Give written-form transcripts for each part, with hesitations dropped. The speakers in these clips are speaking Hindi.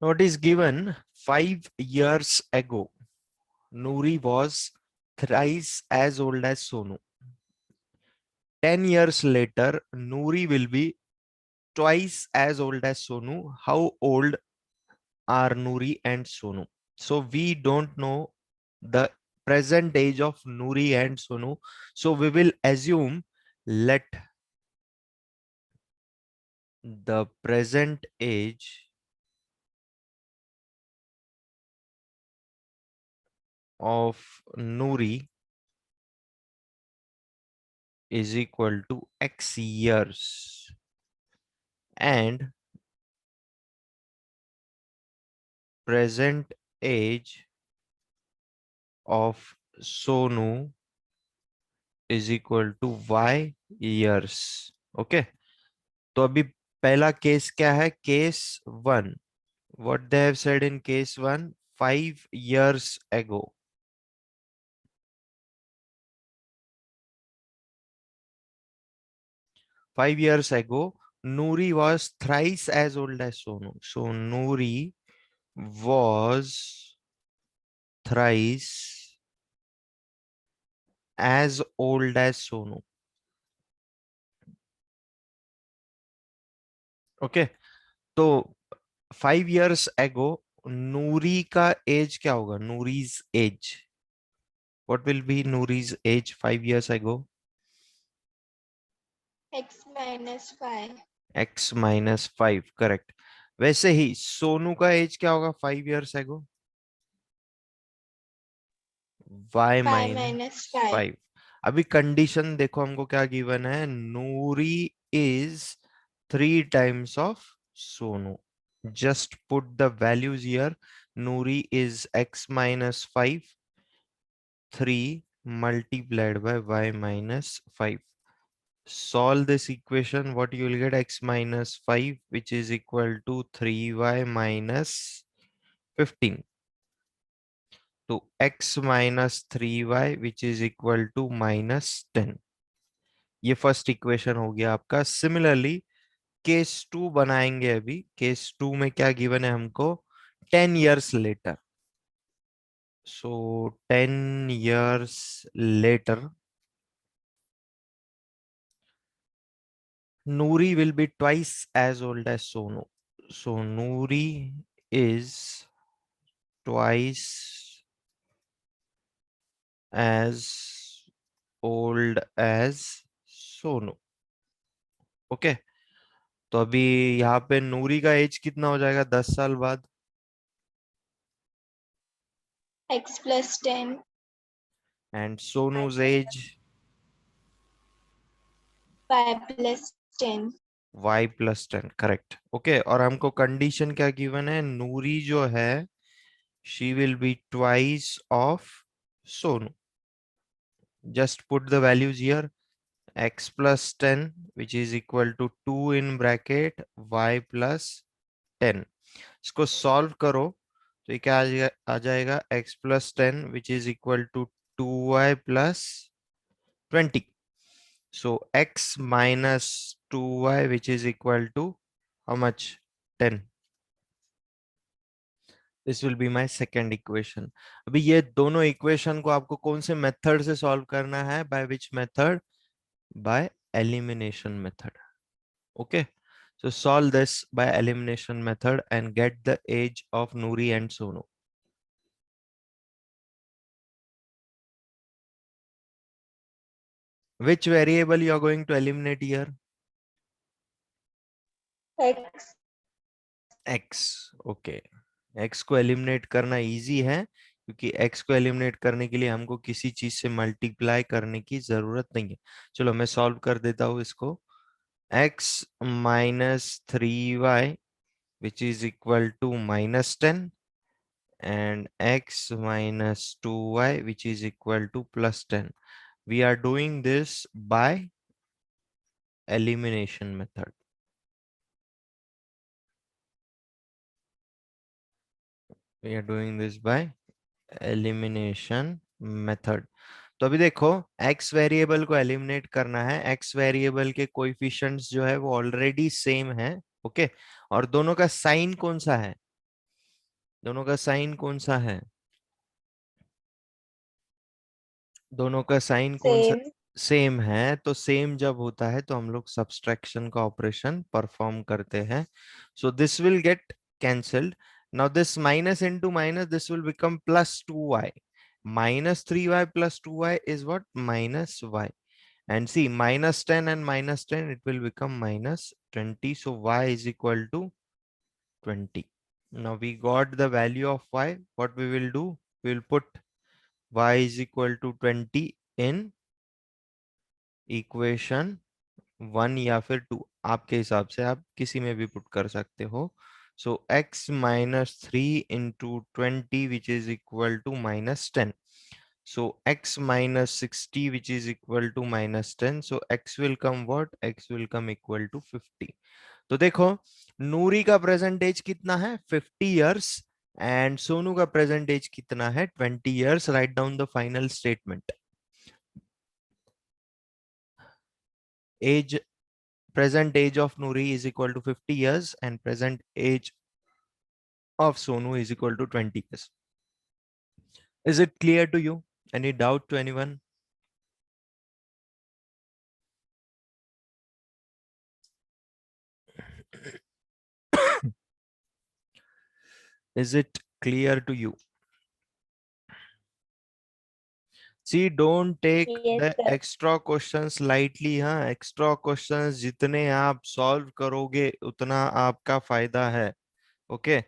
What is given 5 years ago? Noori was thrice as old as Sonu. 10 years later, Noori will be twice as old as Sonu. How old are Noori and Sonu? So we don't know the present age of Noori and Sonu. So we will assume let the present age of Noori is equal to X years and present age of Sonu is equal to Y years. Okay. तो अभी पहला केस क्या है? Case one. What they have said in case one, 5 years ago. 5 years ago, Noori was thrice as old as Sonu. So Noori was thrice as old as Sonu. Okay. तो 5 years ago, Noori का एज क्या होगा? Noori's age. What will be Noori's age 5 years ago? X minus 5. X minus 5. Correct. वैसे ही सोनू का एज क्या होगा 5 years ago? Y 5 minus minus 5. 5. अभी कंडीशन देखो हमको क्या गिवन है. Noori is 3 times of Sonu. Just put the values here. Noori is x minus 5. 3 multiplied by y minus 5. Solve this equation. What you will get? X minus 5, which is equal to 3y minus 15. तो x minus 3y which is equal to minus 10. ये फर्स्ट इक्वेशन हो गया आपका. सिमिलरली केस टू बनाएंगे. अभी केस टू में क्या गिवन है हमको? 10 years later. So 10 years later, Noori will be twice as old as Sonu. So Noori is twice as old as Sonu. Okay. तो अभी यहाँ पे नूरी का एज कितना हो जाएगा 10 साल बाद? X plus 10. And Sonu's age? Y plus 10. y plus 10. Correct. Okay. और हमको कंडीशन क्या गिवन है? नूरी जो है she will be twice of Sonu. Just put the values here. x plus 10 which is equal to 2 in bracket y plus 10. इसको सॉल्व करो तो ये क्या आ जाएगा? x plus 10 which is equal to 2y plus 20. So x minus 2y which is equal to how much? 10. This will be my second equation. अभी ये दोनों इक्वेशन को आपको कौन से मेथड से सॉल्व करना है? by which method? by elimination method. Okay. So solve this by elimination method and get the age of Noori and Sonu. Which variable you are going to eliminate here? X. X. Okay. X को eliminate करना easy है क्योंकि X को eliminate करने के लिए हमको किसी चीज से multiply करने की जरूरत नहीं है. चलो मैं solve कर देता हूँ इसको. X minus 3y which is equal to minus 10 and x minus 2y which is equal to plus 10. We are doing this by elimination method. We are doing this by elimination method. तो अभी देखो x वेरिएबल को एलिमिनेट करना है. x वेरिएबल के कोएफिशिएंट्स जो है वो ऑलरेडी सेम है. ओके. और दोनों का साइन कौन सा है? दोनों का साइन कौन सा है? दोनों का साइन कौन सा? Same. सेम है। तो सेम जब होता है तो हम लोग सब्सट्रैक्शन का ऑपरेशन परफॉर्म करते हैं। So this will get cancelled. Now this minus into minus, this will become plus 2y। minus 3y plus 2y is what? Minus y. And see, minus 10 and minus 10, it will become minus 20. So y is equal to 20. Now we got the value of y. What we will do? We will put y is equal to 20 in equation 1 या फिर 2, आपके हिसाब से आप किसी में भी पुट कर सकते हो। So x minus 3 into 20 which is equal to minus 10। So x minus 60 which is equal to minus 10. So x will come what? X will come equal to 50. तो देखो, नूरी का प्रेजेंट एज कितना है? 50 years। एंड सोनू का प्रेजेंट एज कितना है? 20 years। Write down the final statement. Age, present age of Nuri is equal to 50 years and present age of Sonu is equal to 20 years. Is it clear to you? Any doubt to anyone? Is it clear to you? See, don't take Yes, the sir. extra questions lightly. हाँ, extra questions जितने आप solve करोगे उतना आपका फायदा है। ओके,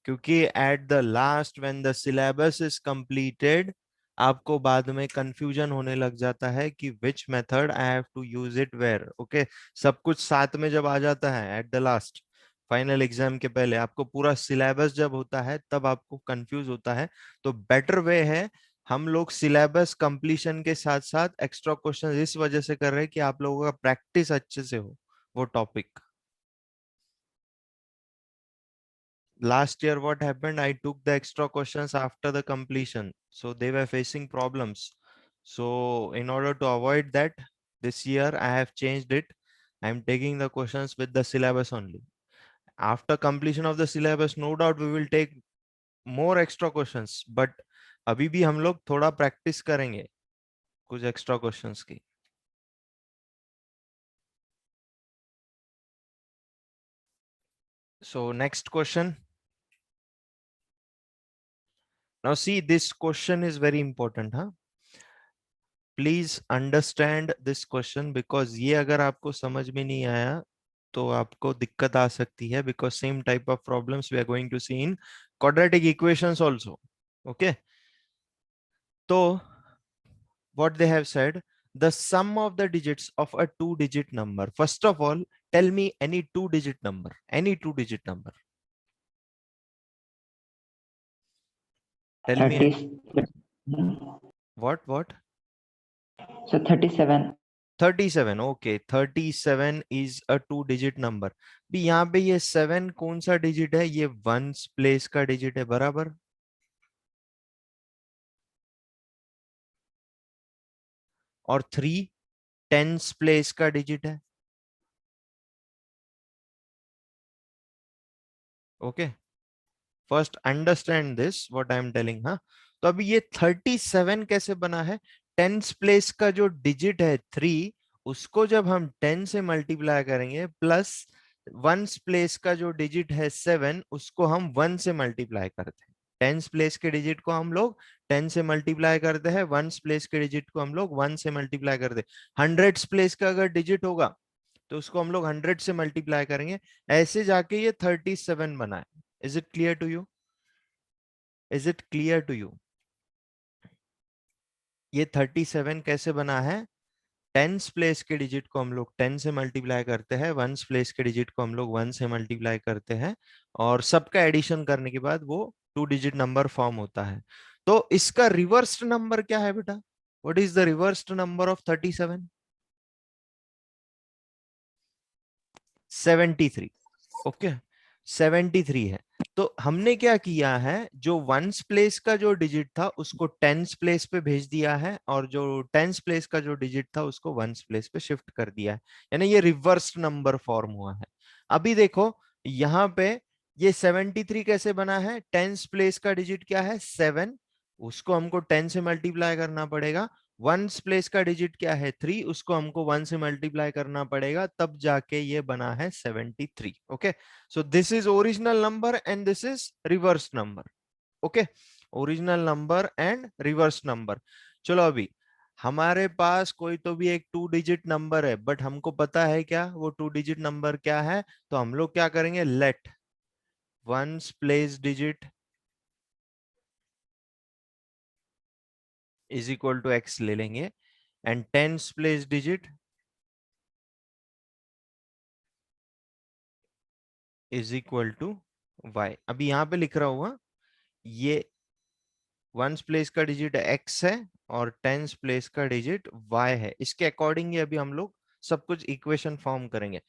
क्योंकि at the last when the syllabus is completed, आपको बाद में कंफ्यूजन होने लग जाता है कि which method I have to use it where. Okay, सब कुछ साथ में जब आ जाता है at the last, final exam के पहले आपको पूरा सिलेबस जब होता है तब आपको कंफ्यूज होता है। तो बेटर वे है, हम लोग सिलेबस कंप्लीशन के साथ साथ एक्स्ट्रा क्वेश्चन इस वजह से कर रहे हैं कि आप लोगों का प्रैक्टिस अच्छे से हो वो topic. Last year what happened, I took the extra questions after the completion, so they were facing problems. So in order to avoid that, this year I have changed it. I am taking the questions with the syllabus only. After completion of the syllabus, no doubt we will take more extra questions, but अभी भी हम लोग थोड़ा practice करेंगे कुछ extra questions की। So next question. Now see, this question is very important, huh? Please understand this question, because ये अगर आपको समझ में नहीं आया तो आपको दिक्कत आ सकती है, because same type of problems we are going to see in quadratic equations also. Okay, तो what they have said, the sum of the digits of a two digit number. First of all, tell me any two digit number, any two digit number. Tell me 30. what? So 37. 37। Okay, 37 is a two digit number. भी यहाँ पे ये 7 कौन सा डिजिट है? ये वंस प्लेस का डिजिट है, बराबर। और 3 टेंस प्लेस का डिजिट है। Okay, first understand this what I am telling. हाँ, तो अभी ये 37 कैसे बना है? टेंस प्लेस का जो डिजिट है 3, उसको जब हम 10 से मल्टीप्लाई करेंगे, प्लस वंस प्लेस का जो डिजिट है 7, उसको हम 1 से मल्टीप्लाई करते हैं। टेंस प्लेस के डिजिट को हम लोग 10 से मल्टीप्लाई करते हैं, वंस प्लेस के डिजिट को हम लोग 1 से मल्टीप्लाई करते हैं। हंड्रेड्स प्लेस का अगर डिजिट होगा तो उसको हम लोग 100 से मल्टीप्लाई करेंगे, ऐसे जाके ये 37 बना है। Is it clear to you? Is it clear to you? ये 37 कैसे बना है? टेंस प्लेस के डिजिट को हम लोग 10 से मल्टीप्लाई करते हैं, वंस प्लेस के डिजिट को हम लोग 1 से मल्टीप्लाई करते हैं, और सबका एडिशन करने के बाद वो टू डिजिट नंबर फॉर्म होता है। तो इसका रिवर्स्ड नंबर क्या है बेटा? What is the reversed number of 37? 73। Okay, 73 है। तो हमने क्या किया है, जो वंस प्लेस का जो डिजिट था उसको टेंस प्लेस पे भेज दिया है, और जो टेंस प्लेस का जो डिजिट था उसको वंस प्लेस पे शिफ्ट कर दिया है, यानी ये रिवर्स नंबर फॉर्म हुआ है। अभी देखो यहाँ पे ये 73 कैसे बना है? टेंस प्लेस का डिजिट क्या है? 7, उसको हमको 10 से मल्टीप्लाई करना पड़ेगा। वंस प्लेस का डिजिट क्या है? 3, उसको हमको 1 से मल्टीप्लाई करना पड़ेगा, तब जाके ये बना है 73। Okay, so this is original number and this is reverse number. Okay, original number and reverse number. चलो अभी हमारे पास कोई तो भी एक 2 डिजिट नंबर है, बट हमको पता है क्या वो 2 डिजिट नंबर क्या है? तो हम लोग क्या करेंगे, let ones place digit is equal to X ले लेंगे, and tens place digit is equal to Y. अभी यहां पे लिख रहा हुआ, ये वंस प्लेस का डिजिट एक्स है और टेंस प्लेस का डिजिट वाई है। इसके अकॉर्डिंग अभी हम लोग सब कुछ इक्वेशन फॉर्म करेंगे।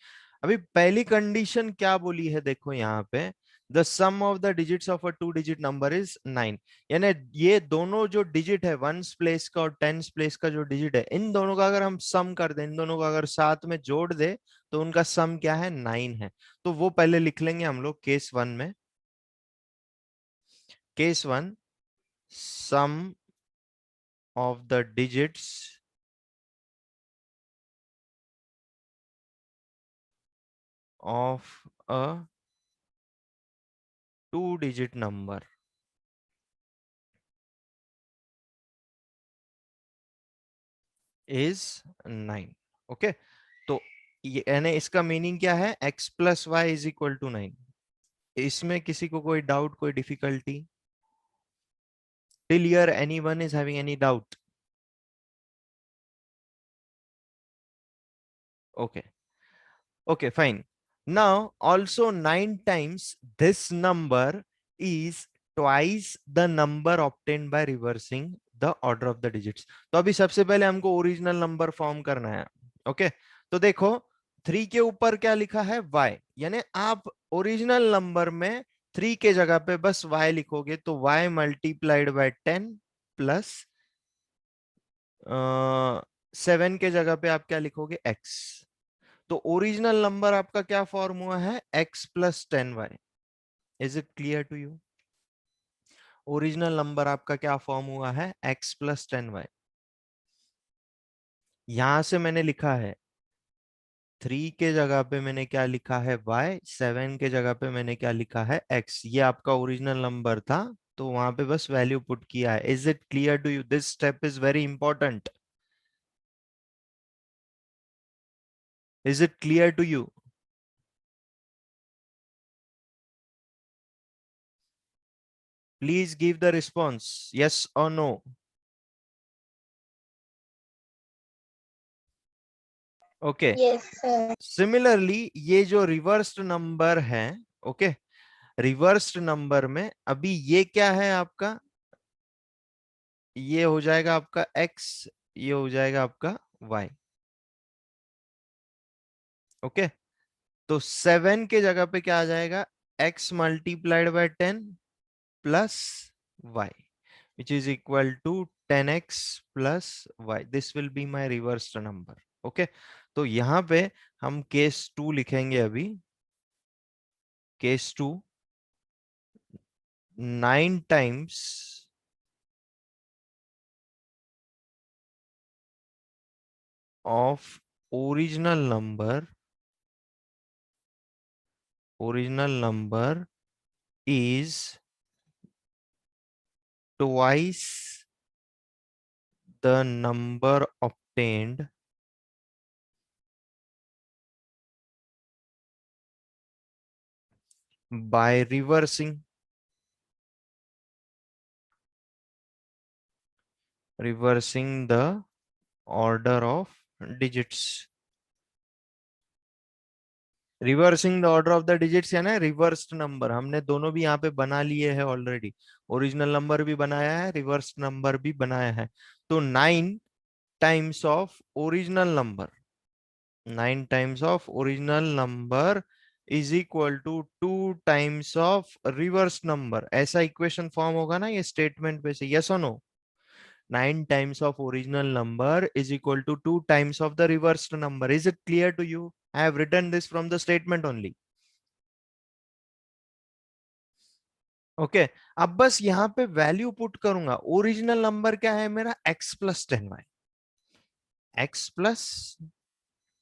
अभी पहली कंडीशन क्या बोली है, देखो यहाँ पे, the sum of the digits of a 2 digit number is 9। यानी ये दोनों जो डिजिट है, वंस प्लेस का और टेंस प्लेस का जो डिजिट है, इन दोनों का अगर हम सम कर दें, इन दोनों का अगर साथ में जोड़ दे, तो उनका सम क्या है? 9 है। तो वो पहले लिख लेंगे हम लोग केस 1 में। Case 1, sum of the digits of a 2 digit number is 9। Okay, तो यानी इसका मीनिंग क्या है? x plus Y is equal to 9। इसमें किसी को कोई डाउट, कोई difficulty? Till here anyone is having any doubt? Okay, okay, fine. Now also 9 times this number is twice the number obtained by reversing the order of the digits। तो अभी सबसे पहले हमको ओरिजिनल नंबर फॉर्म करना है। ओके, तो देखो 3 के ऊपर क्या लिखा है? y, यानी आप ओरिजिनल नंबर में 3 के जगह पे बस y लिखोगे, तो y मल्टीप्लाइड बाय 10 प्लस 7 के जगह पे आप क्या लिखोगे? x। तो ओरिजिनल नंबर आपका क्या फॉर्म हुआ है? x plus 10y। Is it clear to you? Original number आपका क्या फॉर्म हुआ है? x plus 10y। यहां से मैंने लिखा है 3 के जगह पे मैंने क्या लिखा है? y, 7 के जगह पे मैंने क्या लिखा है? x। ये आपका ओरिजिनल नंबर था, तो वहां पे बस वैल्यू पुट किया है। Is it clear to you? This step is very important. Is it clear to you? Please give the response, yes or no। Okay, Yes, sir. Similarly ये जो रिवर्स्ड नंबर है, ओके, रिवर्स्ड नंबर में अभी ये क्या है आपका? ये हो जाएगा आपका x, ये हो जाएगा आपका y। ओके, तो 7 के जगह पे क्या आ जाएगा? x multiplied by 10 plus y, which is equal to 10x plus y। This will be my reversed number. Okay, तो यहां पे हम केस 2 लिखेंगे अभी। Case 2, 9 times of original number is twice the number obtained by reversing the order of digits। Reversing the order of the digits यानी रिवर्स्ड नंबर, हमने दोनों भी यहाँ पे बना लिए हैं ऑलरेडी। ओरिजिनल नंबर भी बनाया है, रिवर्स नंबर भी बनाया है। तो 9 times of original number, 9 times of original number is equal to 2 times of reverse number. ऐसा इक्वेशन फॉर्म होगा ना ये स्टेटमेंट पे से, यस और no? 9 times of original number is equal to 2 times of the reversed number। Is it clear to you? I have written this from the statement only। Okay अब बस यहाँ पे वैल्यू पुट करूंगा। ओरिजिनल नंबर क्या है मेरा? x plus 10y, x plus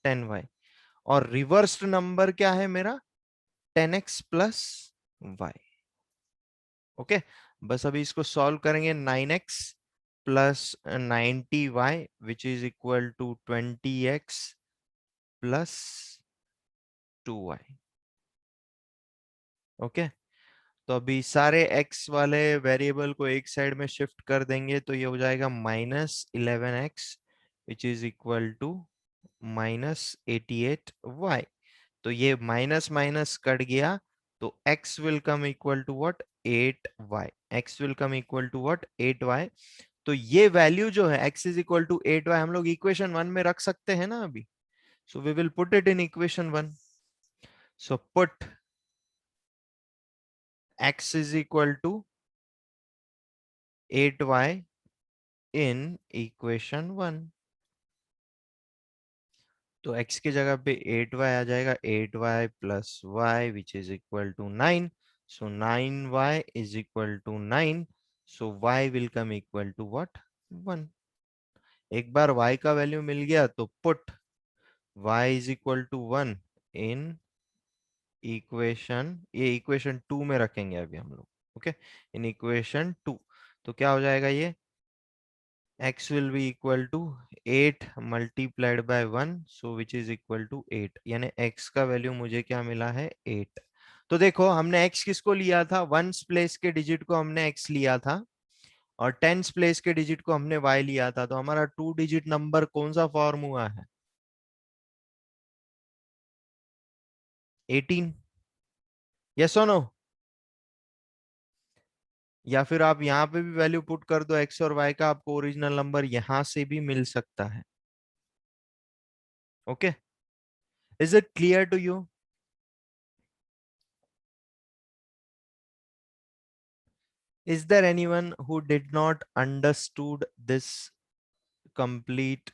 10y। और रिवर्स्ड नंबर क्या है मेरा? 10x plus y। ओके बस अभी इसको सॉल्व करेंगे। 9x plus 90y which is equal to 20x plus 2y। Okay तो अभी सारे x वाले वेरिएबल को एक साइड में शिफ्ट कर देंगे तो ये हो जाएगा -11x which is equal to -88y। तो ये माइनस माइनस कट गया तो x will come equal to what? 8y। x will come equal to what? 8y। तो ये वैल्यू जो है x is equal to 8y हम लोग इक्वेशन 1 में रख सकते हैं ना अभी। So we will put it in equation 1। So put x is equal to 8y in equation 1। तो x की जगह पे 8y आ जाएगा। 8y plus y which is equal to 9। So 9y is equal to 9। So y will come equal to what? 1। एक बार y का वैल्यू मिल गया तो put y is equal to 1 in equation, ये इक्वेशन 2 में रखेंगे अभी हम लोग। ओके इन इक्वेशन 2 तो क्या हो जाएगा? ये x will be equal to 8 multiplied by 1 so which is equal to 8। यानी x का वैल्यू मुझे क्या मिला है? 8। तो देखो हमने x किसको लिया था? वंस प्लेस के डिजिट को हमने x लिया था और टेंस प्लेस के डिजिट को हमने y लिया था। तो हमारा 2 डिजिट नंबर कौन सा फॉर्म हुआ है? 18। यस और नो? या फिर आप यहाँ पे भी वैल्यू पुट कर दो x और y का, आपको ओरिजिनल नंबर यहां से भी मिल सकता है। Okay is it clear to you? Is there anyone who did not understood this complete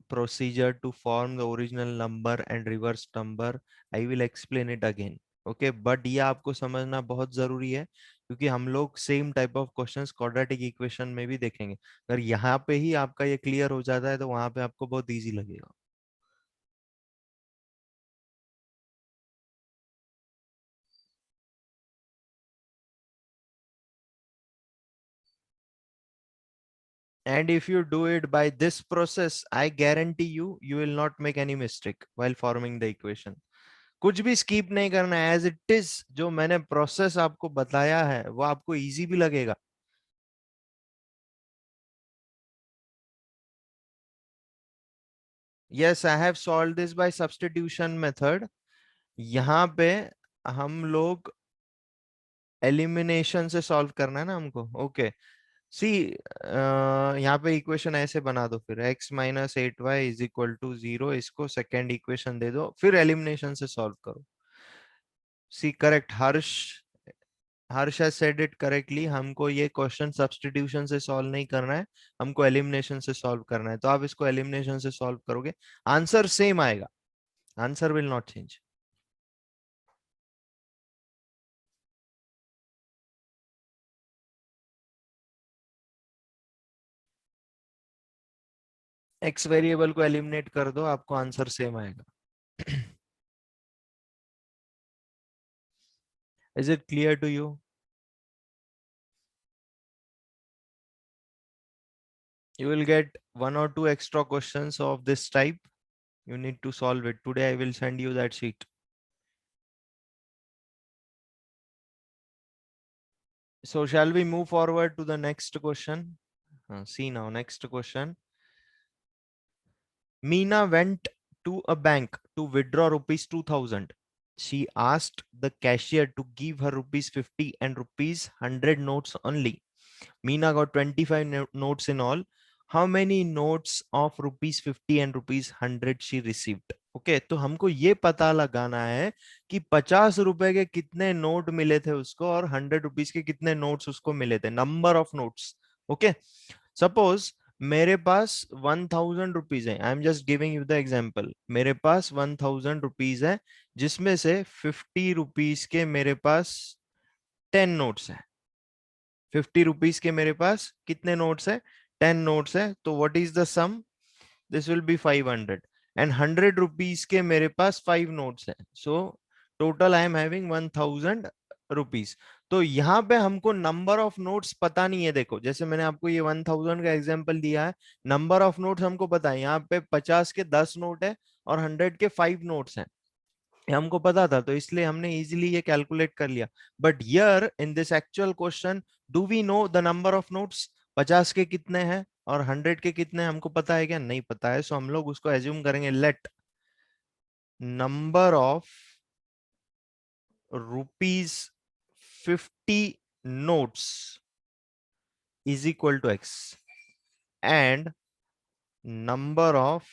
procedure to form the original number and reverse number? I will explain it again. Okay, but ये आपको समझना बहुत जरूरी है क्योंकि हम लोग same type of questions quadratic equation में भी देखेंगे। अगर यहाँ पे ही आपका ये क्लियर हो जाता है तो वहां पे आपको बहुत इजी लगेगा। And if you do it by this process, I guarantee you, you will not make any mistake while forming the equation. कुछ भी स्कीप नहीं करना है, एज इट इज जो मैंने प्रोसेस आपको बताया है वो आपको इजी भी लगेगा। Yes I have solve this by substitution method. यहाँ पे हम लोग एलिमिनेशन से सॉल्व करना है ना हमको। ओके सी यहाँ पे इक्वेशन ऐसे बना दो फिर x minus 8y is equal to 0। इसको सेकेंड इक्वेशन दे दो फिर एलिमिनेशन से सॉल्व करो। See correct Harsh, Harsh has said it correctly। हमको ये क्वेश्चन सब्स्टिट्यूशन से सॉल्व नहीं करना है, हमको एलिमिनेशन से सॉल्व करना है। तो आप इसको एलिमिनेशन से सॉल्व करोगे आंसर सेम आएगा, answer will not change. X variable को एलिमिनेट कर दो आपको आंसर सेम आएगा। Is it clear to you? You will get 1 or 2 extra questions of this type. You need to solve it. Today I will send you that sheet. So shall we move forward to the next question? See now, next question. Meena went to a bank to withdraw rupees 2000. She asked the cashier to give her rupees 50 and rupees 100 notes only. Meena got 25 notes in all. How many notes of rupees 50 and rupees 100 she received? Okay तो हमको ये पता लगाना है कि 50 रुपए के कितने नोट मिले थे उसको और 100 रुपीज के कितने नोट्स उसको मिले थे, number of notes. Okay suppose मेरे पास 1000 रुपीज है, I am just giving you the example. मेरे पास 1000 रुपीज है जिसमें से 50 रुपीज के मेरे पास 10 नोट्स है। 50 रुपीज के मेरे पास कितने नोट्स है? 10 नोट्स है। तो what is the sum? This will be 500। And 100 rupees के मेरे पास 5 नोट्स है। So total I am having 1000 rupees. तो यहाँ पे हमको नंबर ऑफ नोट्स पता नहीं है। देखो जैसे मैंने आपको ये 1000 का एग्जांपल दिया है, नंबर ऑफ नोट्स हमको पता है। यहाँ पे 50 के 10 नोट है और 100 के 5 नोट्स हैं, ये हमको पता था, तो इसलिए हमने इजीली ये कैलकुलेट कर लिया। But here in this actual question, do we know the number of notes? 50 के कितने हैं और 100 के कितने हैं हमको पता है क्या? नहीं पता है। सो हम लोग उसको एज्यूम करेंगे, let number of rupees 50 notes is equal to x and number of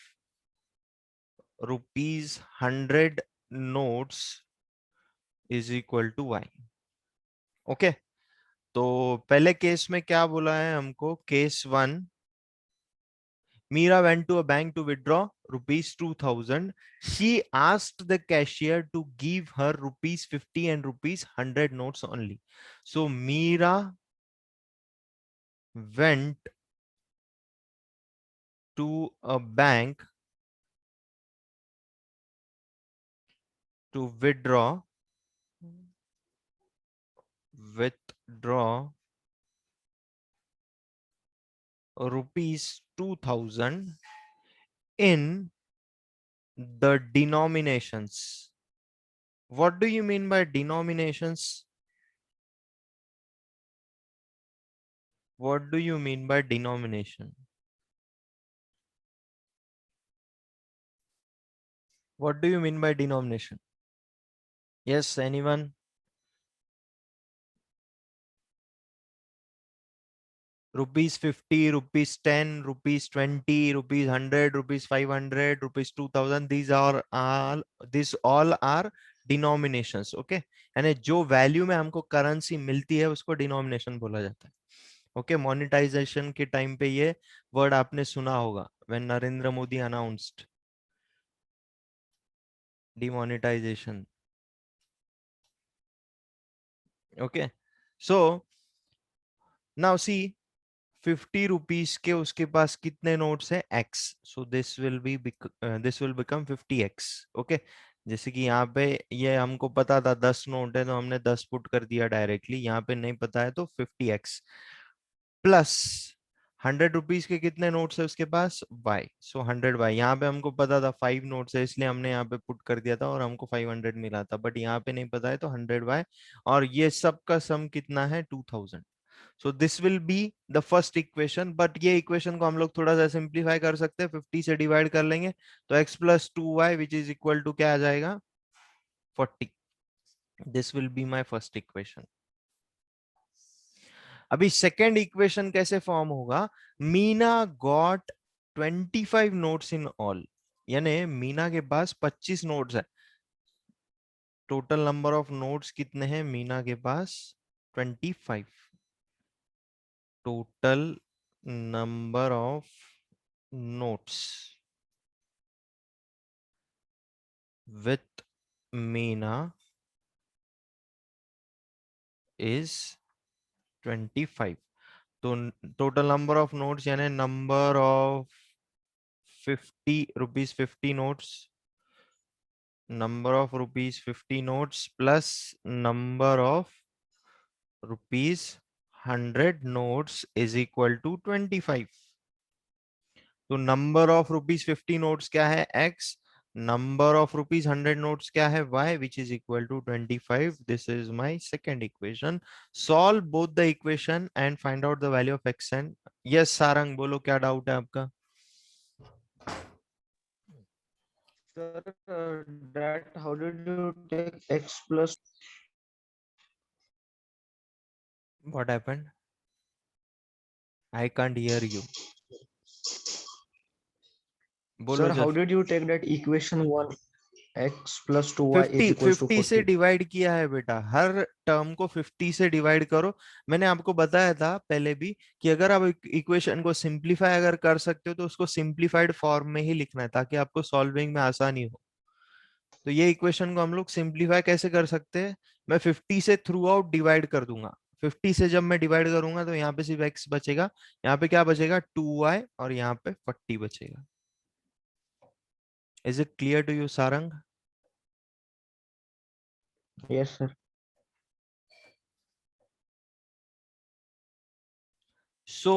rupees 100 notes is equal to y. Okay तो पहले केस में क्या बोला है हमको? Case 1, Meera went to a bank to withdraw rupees 2000. She asked the cashier to give her rupees 50 and rupees 100 notes only. So Meera went to a bank to withdraw rupees 2000 in the denominations. What do you mean by denominations? What do you mean by denomination? What do you mean by denomination? Yes, anyone? Rupees 50, rupees 10, rupees 20, rupees 100, rupees 500, rupees 2000. These all are denominations. Okay. यानी जो वैल्यू में हमको करेंसी मिलती है उसको डिनोमिनेशन बोला जाता है। ओके मोनेटाइजेशन के टाइम पे ये वर्ड आपने सुना होगा, when Narendra Modi announced demonetisation. Okay so now see 50 rupees के उसके पास कितने नोट्स है? x. So this will become 50x. Okay जैसे कि यहाँ पे ये हमको पता था 10 नोट है तो हमने 10 पुट कर दिया डायरेक्टली, यहाँ पे नहीं पता है तो 50x प्लस 100 रुपीज के कितने नोट्स है उसके पास? y. सो 100y, यहाँ पे हमको पता था 5 नोट्स है इसलिए हमने यहाँ पे पुट कर दिया था और हमको 500 मिला था, बट यहाँ पे नहीं पता है तो 100y और ये सब का सम कितना है? 2000. So this will be the first equation. But ये इक्वेशन को हम लोग थोड़ा सा सिंप्लीफाई कर सकते हैं, 50 से डिवाइड कर लेंगे तो x plus 2y which is equal to क्या आ जाएगा? 40. This will be my first equation. अभी सेकेंड इक्वेशन कैसे फॉर्म होगा? Meena got 25 notes in all, यानी मीना के पास 25 नोट्स है। टोटल नंबर ऑफ नोट्स कितने हैं मीना के पास? 25. Total number of notes with Meena is 25. तो टोटल नंबर ऑफ नोट्स यानी number of 50 notes, number of rupees 50 notes plus number of rupees 100 notes is equal to 25. तो नंबर ऑफ रुपीज 50 नोट्स क्या है? x. Number of rupees 100 notes क्या है? y, which is equal to 25. This is my second equation. Solve both the equation and find out the value of x and yes Sarang बोलो क्या डाउट है आपका? Sir, that how did you take x plus? What happened? I can't hear you. बोलो Sir, how did you take that equation 1 x plus 2y is 50 equals to 50 से 40? डिवाइड किया है बेटा, हर टर्म को 50 से डिवाइड करो। मैंने आपको बताया था पहले भी कि अगर आप इक्वेशन को सिंप्लीफाई अगर कर सकते हो तो उसको सिंप्लीफाइड फॉर्म में ही लिखना है ताकि आपको सॉल्विंग में आसानी हो। तो ये इक्वेशन को हम लोग सिंप्लीफाई कैसे कर सकते हैं? मैं 50 से थ्रू आउट डिवाइड कर दूंगा। 50 से जब मैं डिवाइड करूंगा तो यहाँ पे सिर्फ x बचेगा, यहाँ पे क्या बचेगा 2y, और यहाँ पे 40 बचेगा। Is it clear to you Sarang? Yes, sir. So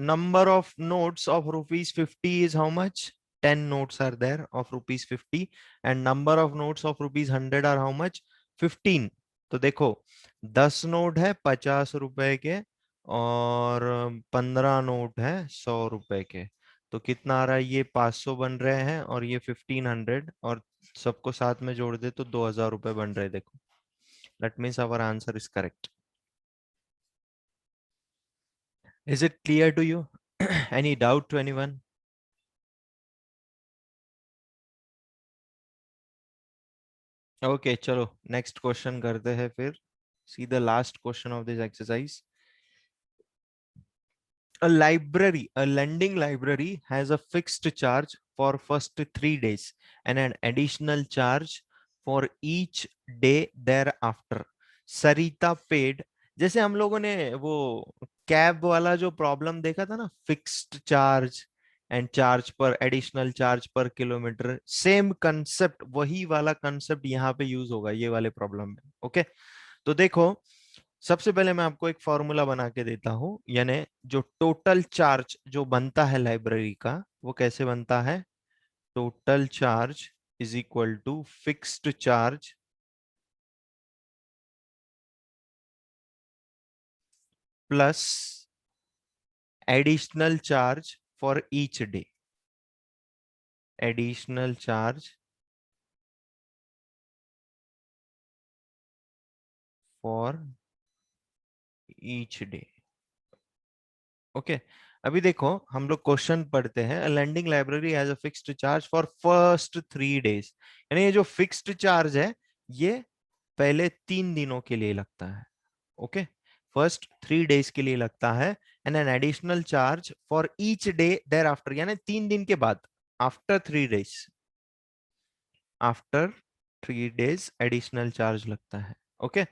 number of notes of rupees 50 is how much? 10 notes are there of rupees 50, and number of notes of rupees 100 are how much? 15. तो देखो 10 नोट है 50 रुपए के, और 15 नोट है 100 रुपए के। तो कितना आ रहा है? ये 500 बन रहे हैं, और ये 1500, और सबको साथ में जोड़ दे तो 2000 रुपए बन रहे हैं। देखो, that means our answer is correct. Is it clear to you? Any doubt to anyone? Okay, चलो next question करते हैं फिर। See the last question of this exercise. A lending library has a fixed charge for first 3 days and an additional charge for each day thereafter. Sarita paid, जैसे हम लोगों ने वो कैब वाला जो प्रॉब्लम देखा था ना, फिक्स्ड चार्ज एंड चार्ज पर एडिशनल चार्ज पर किलोमीटर, सेम कंसेप्ट, वही वाला कंसेप्ट यहाँ पे यूज होगा ये वाले प्रॉब्लम में। ओके, तो देखो सबसे पहले मैं आपको एक फॉर्मूला बना के देता हूं, यानी जो टोटल चार्ज जो बनता है लाइब्रेरी का, वो कैसे बनता है? Total charge is equal to fixed charge plus additional charge for each day. Additional charge for each day. Okay, अभी देखो हम लोग क्वेश्चन पढ़ते हैं। Lending library has a fixed charge for first 3 days, यानी ये जो फिक्स्ड चार्ज है ये पहले 3 दिनों के लिए लगता है। ओके, फर्स्ट 3 days के लिए लगता है, and an additional charge for each day thereafter, यानी 3 दिन के बाद, after 3 days, after 3 days additional charge लगता है। Okay,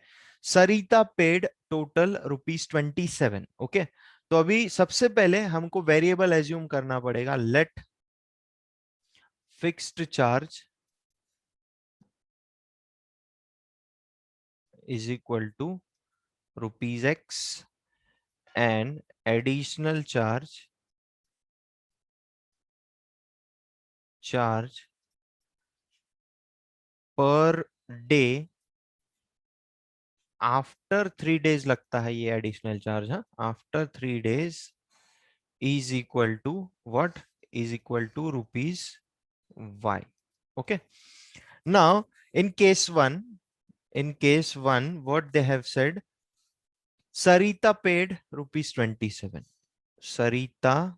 Sarita paid total ₹27। Okay, तो अभी सबसे पहले हमको वेरिएबल एज्यूम करना पड़ेगा। Let fixed charge is equal to ₹X and additional charge per day after 3 days लगता है ये एडिशनल चार्ज। हाँ, after 3 days is equal to what? Is equal to ₹Y। Okay, now in case one what they have said, Sarita paid ₹27. Sarita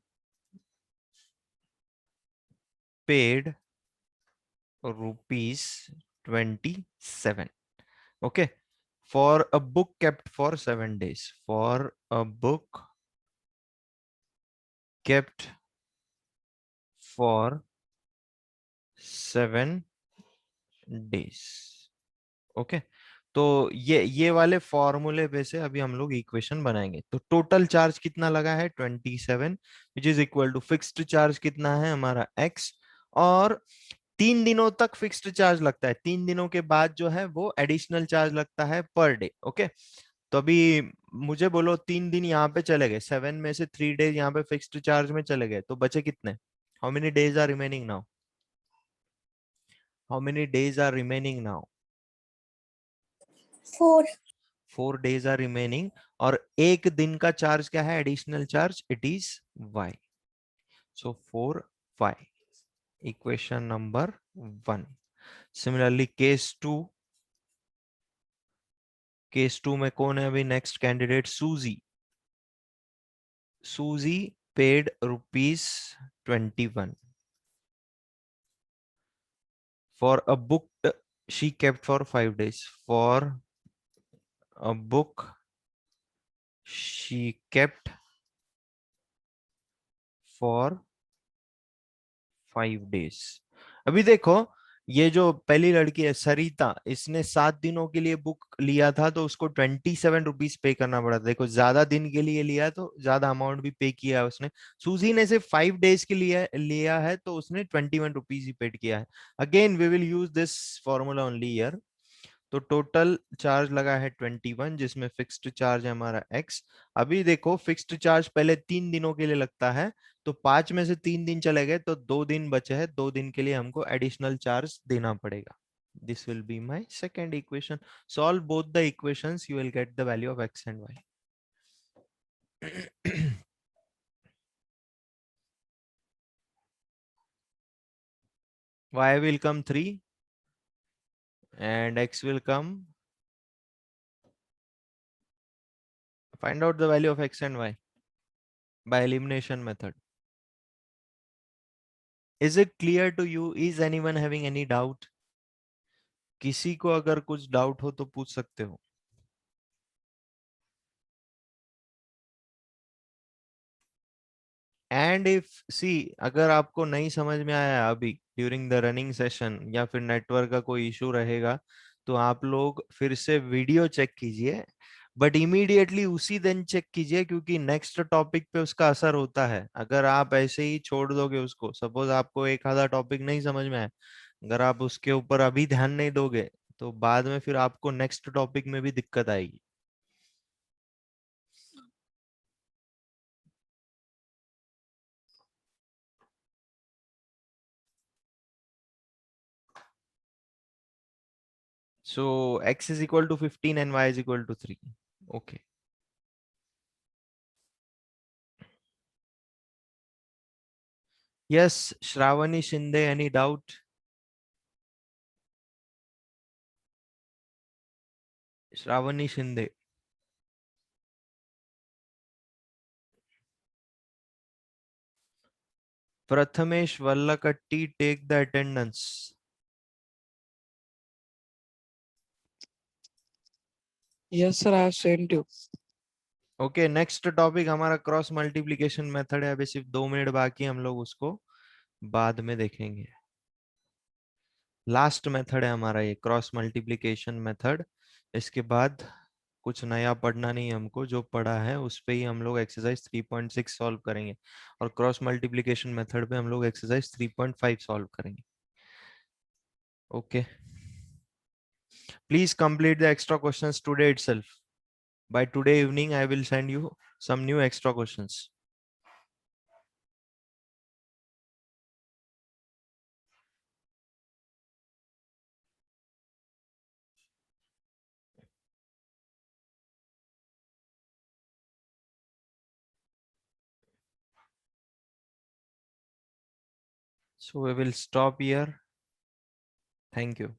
paid ₹27. Okay, for a book kept for 7 days. For a book kept for 7 days. Okay, तो ये वाले फॉर्मूले पे से अभी हम लोग इक्वेशन बनाएंगे। तो टोटल चार्ज कितना लगा है? 27, which is equal to fixed charge कितना है हमारा? x, और 3 दिनों तक फिक्स्ड चार्ज लगता है, 3 दिनों के बाद जो है वो एडिशनल चार्ज लगता है पर डे। ओके, तो अभी मुझे बोलो 3 दिन यहाँ पे चले गए, 7 में से 3 days यहाँ पे फिक्स्ड चार्ज में चले गए, तो बचे कितने? How many days are remaining now? How many days are remaining now? 4. 4 days are remaining, और एक दिन का चार्ज क्या है? Additional charge, it is y। So 4y, equation number 1। Similarly case two में कौन है अभी next candidate? Suzy. Suzy paid ₹21 for a book she kept for 5 days. For a book she kept for 5 days. अभी देखो ये जो पहली लड़की है सरिता, इसने 7 दिनों के लिए बुक लिया था तो उसको 27 रुपीज पे करना पड़ा था। देखो ज्यादा दिन के लिए लिया है तो ज्यादा अमाउंट भी पे किया है उसने। सूजी ने सिर्फ 5 डेज के लिए लिया है तो उसने 21 रुपीज ही पेड किया है। Again we will use this formula only here. तो टोटल चार्ज लगा है 21, जिसमें फिक्स्ड चार्ज है हमारा x। अभी देखो फिक्स्ड चार्ज पहले 3 दिनों के लिए लगता है, तो 5 में से 3 दिन चले गए तो 2 दिन बचे हैं, 2 दिन के लिए हमको एडिशनल चार्ज देना पड़ेगा। This will be my second equation. Solve both the equations, you will get the value of x and y. y will come 3 and x will come. Find out the value of x and y by elimination method. Is it clear to you? Is anyone having any doubt? किसी को अगर कुछ डाउट हो तो पूछ सकते हो। एंड इफ सी, अगर आपको नहीं समझ में आया अभी ड्यूरिंग द रनिंग सेशन या फिर नेटवर्क का कोई इशू रहेगा, तो आप लोग फिर से वीडियो चेक कीजिए, बट इमीडिएटली उसी दिन चेक कीजिए, क्योंकि नेक्स्ट टॉपिक पे उसका असर होता है। अगर आप ऐसे ही छोड़ दोगे उसको, सपोज आपको एक आधा टॉपिक नहीं समझ में आया, अगर आप उसके ऊपर अभी ध्यान नहीं दोगे तो बाद में फिर आपको नेक्स्ट टॉपिक में भी दिक्कत आएगी। So x is equal to 15 and y is equal to 3. Okay. Yes, Shravani Shinde, any doubt? Shravani Shinde. Prathamesh Vallakatti, take the attendance. Yes, sir, I have sent you. Okay, next topic हमारा क्रॉस मल्टीप्लिकेशन मेथड है। अभी सिर्फ 2 मिनट बाकी, हम लोग उसको बाद में देखेंगे। लास्ट मेथड है हमारा ये क्रॉस मल्टीप्लिकेशन मेथड। इसके बाद कुछ नया पढ़ना नहीं है हमको, जो पढ़ा है उस पे ही हम लोग एक्सरसाइज 3.6 सॉल्व करेंगे, और क्रॉस मल्टीप्लिकेशन मेथड पे हम लोग एक्सरसाइज 3.5 सॉल्व करेंगे। Okay, please complete the extra questions today itself. By today evening I will send you some new extra questions. So we will stop here. Thank you.